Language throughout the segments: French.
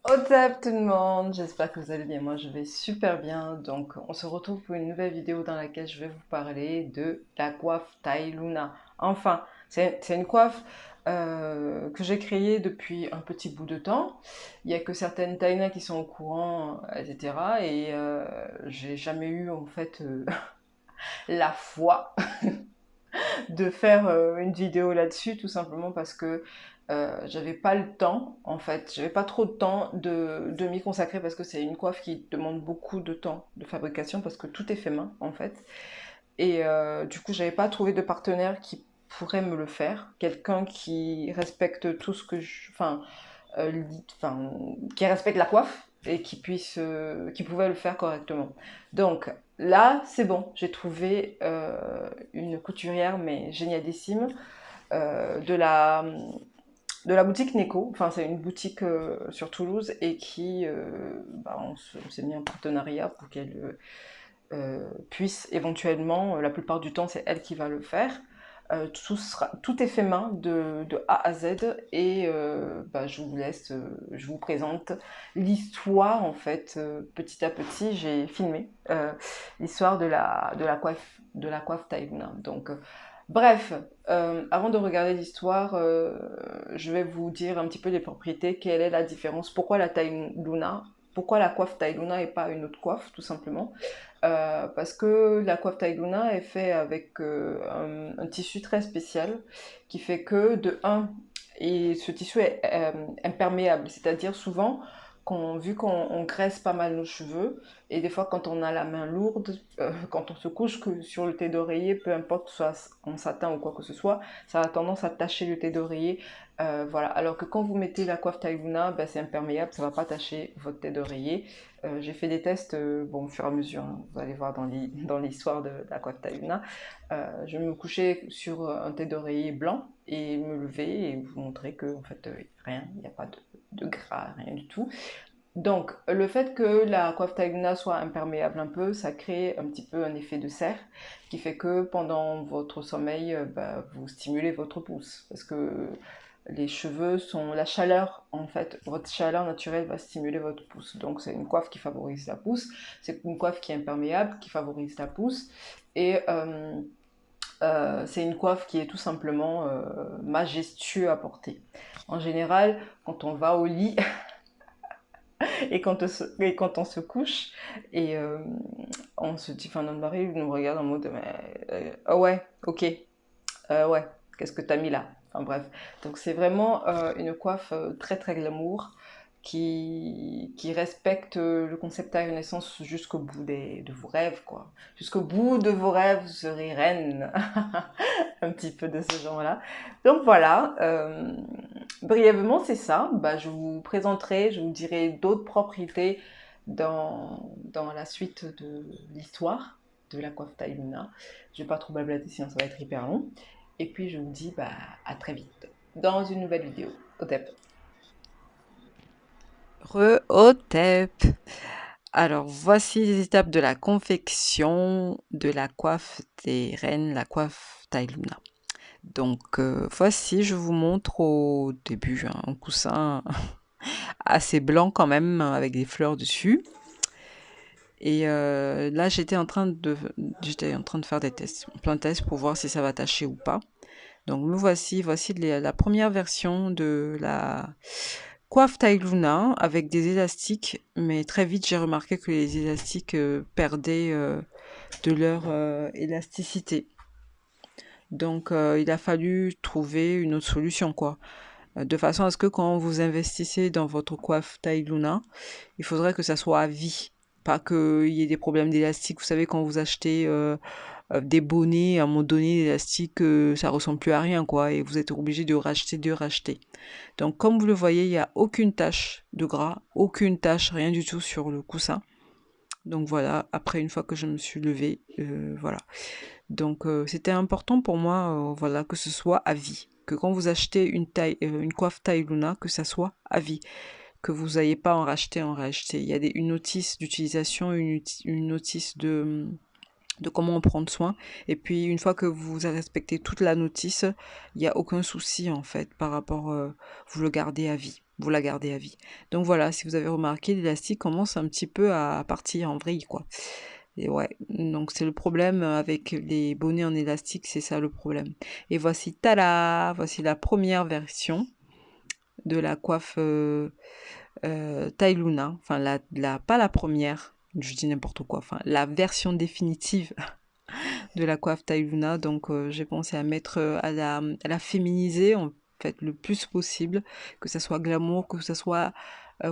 What's up tout le monde, j'espère que vous allez bien, moi je vais super bien. Donc on se retrouve pour une nouvelle vidéo dans laquelle je vais vous parler de la coiffe Thai Luna. Enfin, c'est une coiffe que j'ai créée depuis un petit bout de temps. Il n'y a que certaines Thaïnas qui sont au courant, etc. Et j'ai jamais eu en fait la foi de faire une vidéo là-dessus, tout simplement parce que j'avais pas le temps, en fait, j'avais pas trop de temps de m'y consacrer parce que c'est une coiffe qui demande beaucoup de temps de fabrication parce que tout est fait main, en fait. Et du coup, j'avais pas trouvé de partenaire qui pourrait me le faire, quelqu'un qui respecte tout ce que je, enfin, qui respecte la coiffe et qui pouvait le faire correctement. Donc là, c'est bon, j'ai trouvé une couturière mais génialissime de la boutique Neko. Enfin, c'est une boutique sur Toulouse et qui, on s'est mis en partenariat pour qu'elle puisse éventuellement, la plupart du temps, c'est elle qui va le faire. Tout est fait main de A à Z et je vous laisse, je vous présente l'histoire en fait. Petit à petit, j'ai filmé l'histoire de la coiffe Taïwana. Donc, bref, avant de regarder l'histoire, je vais vous dire un petit peu les propriétés, quelle est la différence, pourquoi la Taïluna, pourquoi la coiffe Taïluna et pas une autre coiffe, tout simplement. Parce que la coiffe Taïluna est faite avec un tissu très spécial qui fait que, de un, et ce tissu est imperméable, c'est-à-dire souvent, vu qu'on graisse pas mal nos cheveux, et des fois quand on a la main lourde, quand on se couche que sur le thé d'oreiller, peu importe, soit en satin ou quoi que ce soit, ça a tendance à tacher le thé d'oreiller. Voilà. Alors que quand vous mettez la coiffe Taïluna, ben, c'est imperméable, ça va pas tacher votre tête d'oreiller. J'ai fait des tests, bon, au fur et à mesure, hein, vous allez voir dans l'histoire de la coiffe Taïluna. Je me couchais sur un tête d'oreiller blanc et me lever et vous montrer que, en fait, rien, il n'y a pas de gras, rien du tout. Donc, le fait que la coiffe Taïluna soit imperméable un peu, ça crée un petit peu un effet de serre qui fait que pendant votre sommeil, vous stimulez votre pouce. Parce que les cheveux sont la chaleur, en fait, votre chaleur naturelle va stimuler votre pouce. Donc, c'est une coiffe qui favorise la pousse. C'est une coiffe qui est imperméable, qui favorise la pousse. Et c'est une coiffe qui est tout simplement majestueux à porter. En général, quand on va au lit, et quand on se couche, et on se dit, enfin notre mari nous regarde en mode, ah ouais, ok, ouais, qu'est-ce que t'as mis là? Enfin bref, donc c'est vraiment une coiffe très très glamour qui respecte le concept à Renaissance jusqu'au bout de vos rêves, quoi. Jusqu'au bout de vos rêves, vous serez reine. Un petit peu de ce genre-là. Donc voilà, brièvement c'est ça. Bah, je vous présenterai, je vous dirai d'autres propriétés dans la suite de l'histoire de la coiffe Taïluna. Je vais pas trop blablater sinon ça va être hyper long. Et puis je vous dis bah, à très vite dans une nouvelle vidéo. Au TEP. Re-au-tep. Alors, voici les étapes de la confection de la coiffe des reines, la coiffe Tailuna. Donc, voici, je vous montre au début un coussin assez blanc quand même, avec des fleurs dessus. Et là, j'étais en train de faire des tests, plein de tests pour voir si ça va tâcher ou pas. Donc, me voici la première version de la coiffe taille Luna avec des élastiques, mais très vite j'ai remarqué que les élastiques perdaient de leur élasticité. Donc il a fallu trouver une autre solution, quoi. De façon à ce que quand vous investissez dans votre coiffe taille Luna, il faudrait que ça soit à vie. Pas qu'il y ait des problèmes d'élastique. Vous savez, quand vous achetez des bonnets, à un moment donné, l'élastique, ça ressemble plus à rien, quoi. Et vous êtes obligé de racheter. Donc, comme vous le voyez, il n'y a aucune tache de gras, aucune tache, rien du tout sur le coussin. Donc voilà, après une fois que je me suis levée, voilà. Donc c'était important pour moi, voilà, que ce soit à vie, que quand vous achetez une coiffe taille Luna, que ça soit à vie, que vous n'ayez pas en racheter. Il y a une notice d'utilisation, une notice de comment en prendre soin. Et puis une fois que vous avez respecté toute la notice, il n'y a aucun souci en fait par rapport, vous le gardez à vie. vous la gardez à vie. Donc voilà, si vous avez remarqué, l'élastique commence un petit peu à partir en vrille, quoi. Et ouais, donc c'est le problème avec les bonnets en élastique, c'est ça le problème. Et voici, tada, voici la première version de la coiffe Taille Luna. Enfin, pas la première, je dis n'importe quoi, enfin, la version définitive de la coiffe Taille Luna. Donc j'ai pensé à mettre, à la féminiser en fait le plus possible, que ça soit glamour, que ça soit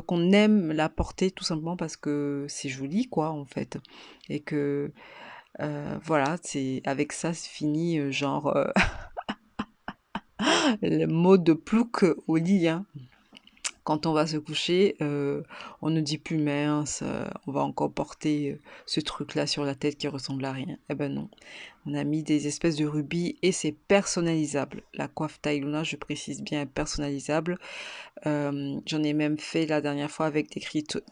qu'on aime la porter tout simplement parce que c'est joli quoi en fait. Et que voilà, c'est avec ça c'est fini, genre le mode plouc au lit, hein. Quand on va se coucher, on ne dit plus mince, on va encore porter ce truc-là sur la tête qui ressemble à rien. Eh ben non, on a mis des espèces de rubis et c'est personnalisable. La coiffe Taille Luna, je précise bien, est personnalisable. J'en ai même fait la dernière fois avec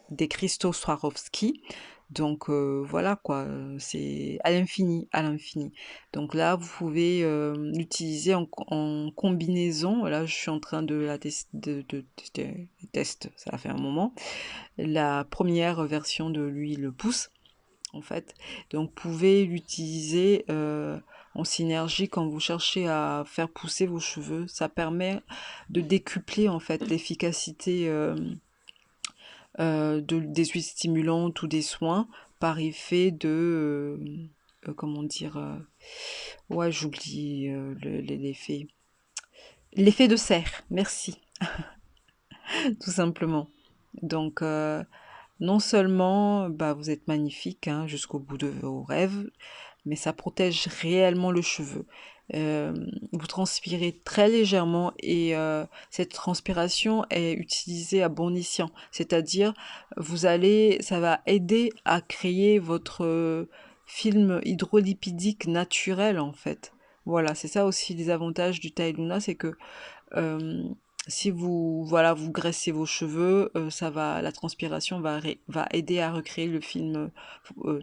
des cristaux Swarovski. Donc voilà quoi, c'est à l'infini, à l'infini. Donc là, vous pouvez l'utiliser en combinaison. Là, je suis en train de la tester, ça a fait un moment. La première version de l'huile pousse, en fait. Donc vous pouvez l'utiliser en synergie quand vous cherchez à faire pousser vos cheveux. Ça permet de décupler en fait l'efficacité des huiles stimulantes ou des soins par effet de comment dire ouais j'oublie l'effet de serre, merci. Tout simplement. Donc non seulement bah, vous êtes magnifique hein, jusqu'au bout de vos rêves, mais ça protège réellement le cheveu. Euh, Vous transpirez très légèrement et cette transpiration est utilisée à bon escient, c'est-à-dire ça va aider à créer votre film hydrolipidique naturel en fait. Voilà, c'est ça aussi les avantages du Thai Luna, c'est que euh, si vous graissez vos cheveux, la transpiration va aider à recréer le film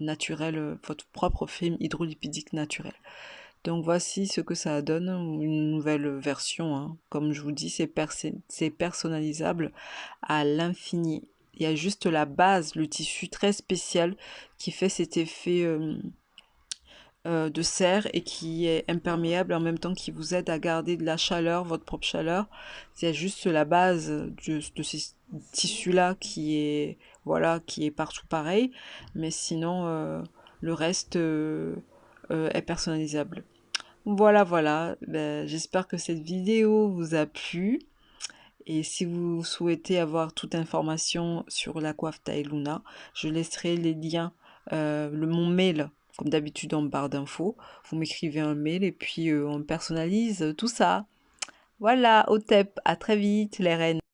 naturel, votre propre film hydrolipidique naturel. Donc voici ce que ça donne, une nouvelle version, hein. Comme je vous dis, c'est personnalisable à l'infini. Il y a juste la base, le tissu très spécial qui fait cet effet de serre et qui est imperméable en même temps qui vous aide à garder de la chaleur, votre propre chaleur. C'est juste la base de ce tissu-là qui est partout pareil, mais sinon le reste est personnalisable. Voilà, voilà. Ben, j'espère que cette vidéo vous a plu. Et si vous souhaitez avoir toute information sur la coiffe Taille Luna, je laisserai les liens, mon mail, comme d'habitude en barre d'infos. Vous m'écrivez un mail et puis on personnalise tout ça. Voilà, au TEP, à très vite les reines.